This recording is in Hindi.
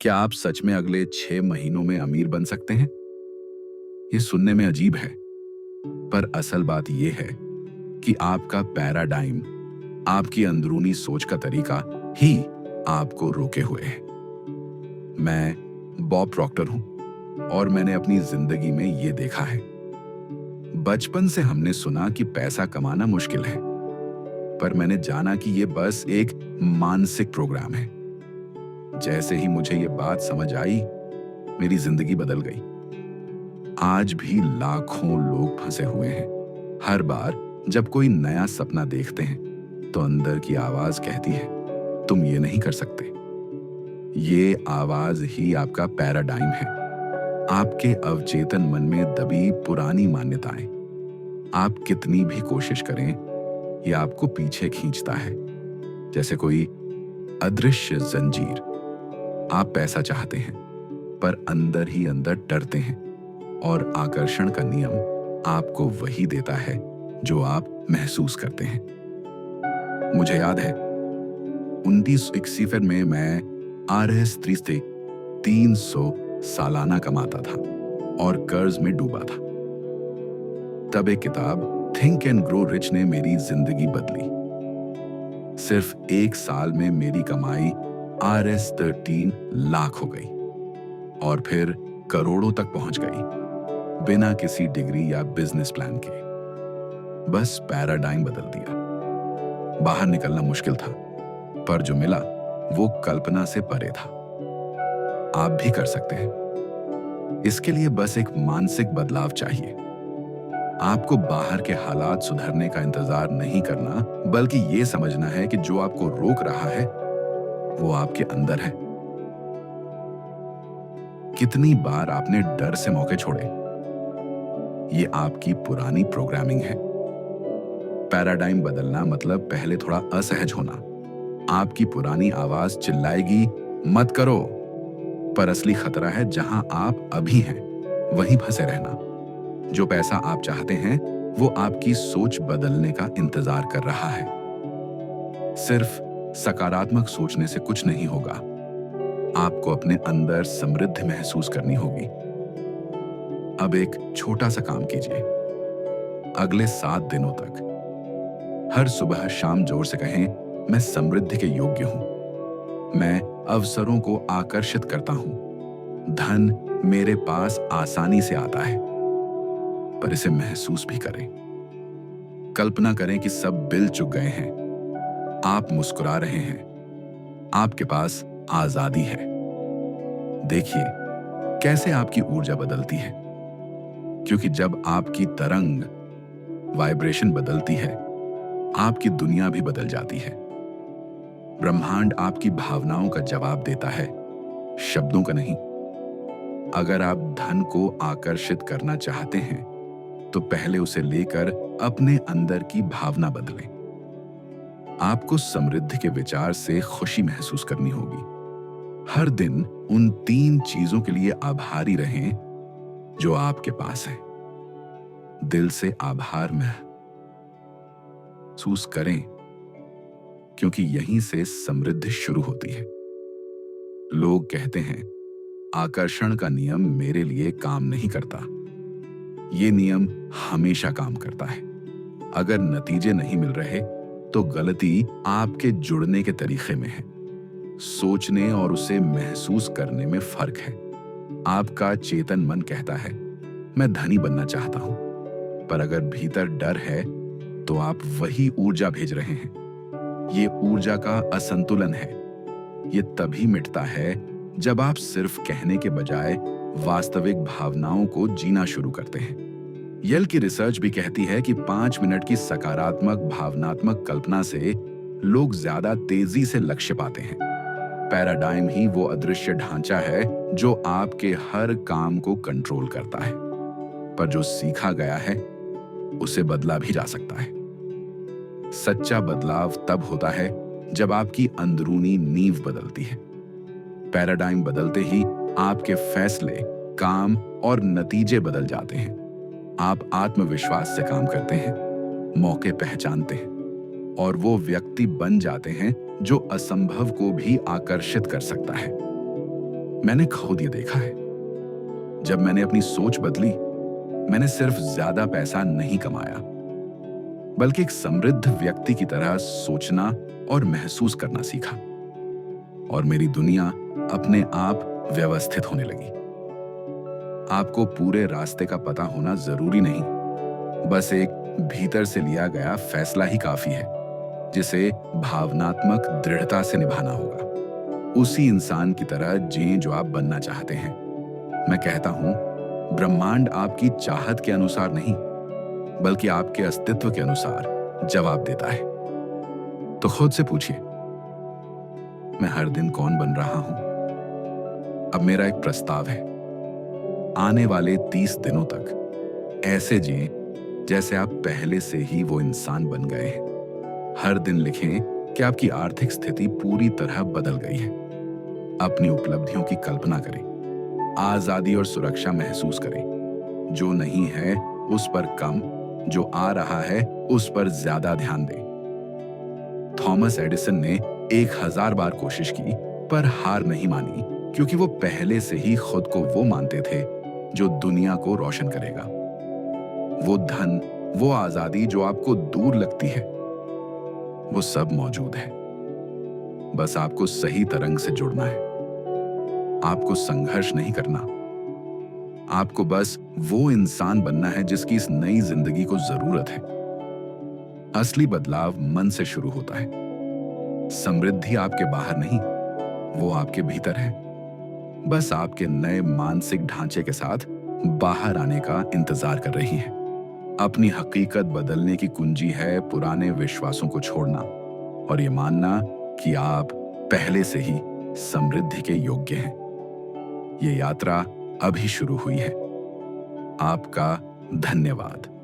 क्या आप सच में अगले 6 महीनों में अमीर बन सकते हैं? ये सुनने में अजीब है, पर असल बात यह है कि आपका पैराडाइम, आपकी अंदरूनी सोच का तरीका ही आपको रोके हुए है। मैं बॉब प्रॉक्टर हूं और मैंने अपनी जिंदगी में ये देखा है। बचपन से हमने सुना कि पैसा कमाना मुश्किल है, पर मैंने जाना कि ये बस एक मानसिक प्रोग्राम है। जैसे ही मुझे ये बात समझ आई, मेरी जिंदगी बदल गई। आज भी लाखों लोग फंसे हुए हैं। हर बार जब कोई नया सपना देखते हैं तो अंदर की आवाज कहती है, तुम ये नहीं कर सकते। ये आवाज ही आपका पैराडाइम है, आपके अवचेतन मन में दबी पुरानी मान्यताएं। आप कितनी भी कोशिश करें, ये आपको पीछे खींचता है, जैसे कोई अदृश्य जंजीर। आप पैसा चाहते हैं, पर अंदर ही अंदर डरते हैं, और आकर्षण का नियम आपको वही देता है जो आप महसूस करते हैं। मुझे याद है 1961 में मैं RS 3 से 300 सालाना कमाता था और कर्ज में डूबा था। तब एक किताब थिंक एंड ग्रो रिच ने मेरी जिंदगी बदली। सिर्फ एक साल में मेरी कमाई RS 13 लाख हो गई और फिर करोड़ों तक पहुंच गई, बिना किसी डिग्री या बिजनेस प्लान के। बस पैराडाइम बदल दिया। बाहर निकलना मुश्किल था, पर जो मिला वो कल्पना से परे था। आप भी कर सकते हैं। इसके लिए बस एक मानसिक बदलाव चाहिए। आपको बाहर के हालात सुधरने का इंतजार नहीं करना, बल्कि ये समझना है कि जो आपको रोक रहा है वो आपके अंदर है। कितनी बार आपने डर से मौके छोड़े? ये आपकी पुरानी प्रोग्रामिंग है। पैराडाइम बदलना मतलब पहले थोड़ा असहज होना। आपकी पुरानी आवाज चिल्लाएगी, मत करो, पर असली खतरा है जहां आप अभी हैं वहीं फंसे रहना। जो पैसा आप चाहते हैं वो आपकी सोच बदलने का इंतजार कर रहा है। सिर्फ सकारात्मक सोचने से कुछ नहीं होगा। आपको अपने अंदर समृद्धि महसूस करनी होगी। अब एक छोटा सा काम कीजिए। अगले 7 दिनों तक हर सुबह शाम जोर से कहें, मैं समृद्धि के योग्य हूं। मैं अवसरों को आकर्षित करता हूं। धन मेरे पास आसानी से आता है। पर इसे महसूस भी करें। कल्पना करें कि सब बिल चुक गए हैं, आप मुस्कुरा रहे हैं, आपके पास आजादी है। देखिए कैसे आपकी ऊर्जा बदलती है, क्योंकि जब आपकी तरंग, वाइब्रेशन बदलती है, आपकी दुनिया भी बदल जाती है। ब्रह्मांड आपकी भावनाओं का जवाब देता है, शब्दों का नहीं। अगर आप धन को आकर्षित करना चाहते हैं तो पहले उसे लेकर अपने अंदर की भावना बदलें। आपको समृद्धि के विचार से खुशी महसूस करनी होगी। हर दिन उन 3 चीजों के लिए आभारी रहें जो आपके पास है। दिल से आभार महसूस करें, क्योंकि यहीं से समृद्धि शुरू होती है। लोग कहते हैं, आकर्षण का नियम मेरे लिए काम नहीं करता। ये नियम हमेशा काम करता है। अगर नतीजे नहीं मिल रहे तो गलती आपके जुड़ने के तरीके में है। सोचने और उसे महसूस करने में फर्क है। आपका चेतन मन कहता है, मैं धनी बनना चाहता हूं, पर अगर भीतर डर है तो आप वही ऊर्जा भेज रहे हैं। ये ऊर्जा का असंतुलन है। ये तभी मिटता है जब आप सिर्फ कहने के बजाय वास्तविक भावनाओं को जीना शुरू करते हैं। यल की रिसर्च भी कहती है कि 5 मिनट की सकारात्मक भावनात्मक कल्पना से लोग ज्यादा तेजी से लक्ष्य पाते हैं। पैराडाइम ही वो अदृश्य ढांचा है जो आपके हर काम को कंट्रोल करता है, पर जो सीखा गया है उसे बदला भी जा सकता है। सच्चा बदलाव तब होता है जब आपकी अंदरूनी नींव बदलती है। पैराडाइम बदलते ही आपके फैसले, काम और नतीजे बदल जाते हैं। आप आत्मविश्वास से काम करते हैं, मौके पहचानते हैं और वो व्यक्ति बन जाते हैं जो असंभव को भी आकर्षित कर सकता है। मैंने खुद ये देखा है। जब मैंने अपनी सोच बदली, मैंने सिर्फ ज्यादा पैसा नहीं कमाया, बल्कि एक समृद्ध व्यक्ति की तरह सोचना और महसूस करना सीखा। और मेरी दुनिया अपने आप व्यवस्थित होने लगी। आपको पूरे रास्ते का पता होना जरूरी नहीं, बस एक भीतर से लिया गया फैसला ही काफी है, जिसे भावनात्मक दृढ़ता से निभाना होगा। उसी इंसान की तरह जिएं जो आप बनना चाहते हैं। मैं कहता हूं, ब्रह्मांड आपकी चाहत के अनुसार नहीं, बल्कि आपके अस्तित्व के अनुसार जवाब देता है। तो खुद से पूछिए, मैं हर दिन कौन बन रहा हूं? अब मेरा एक प्रस्ताव है, आने वाले 30 दिनों तक ऐसे जिएं जैसे आप पहले से ही वो इंसान बन गए हैं। हर दिन लिखें कि आपकी आर्थिक स्थिति पूरी तरह बदल गई है। अपनी उपलब्धियों की कल्पना करें, आजादी और सुरक्षा महसूस करें। जो नहीं है उस पर कम, जो आ रहा है उस पर ज्यादा ध्यान दें। थॉमस एडिसन ने 1000 बार कोशिश की, पर हार नहीं मानी, क्योंकि वो पहले से ही खुद को वो मानते थे जो दुनिया को रोशन करेगा। वो धन, वो आजादी जो आपको दूर लगती है, वो सब मौजूद है। बस आपको सही तरंग से जुड़ना है। आपको संघर्ष नहीं करना। आपको बस वो इंसान बनना है जिसकी इस नई जिंदगी को जरूरत है। असली बदलाव मन से शुरू होता है। समृद्धि आपके बाहर नहीं, वो आपके भीतर है। बस आपके नए मानसिक ढांचे के साथ बाहर आने का इंतजार कर रही है। अपनी हकीकत बदलने की कुंजी है पुराने विश्वासों को छोड़ना और ये मानना कि आप पहले से ही समृद्धि के योग्य हैं। ये यात्रा अभी शुरू हुई है। आपका धन्यवाद।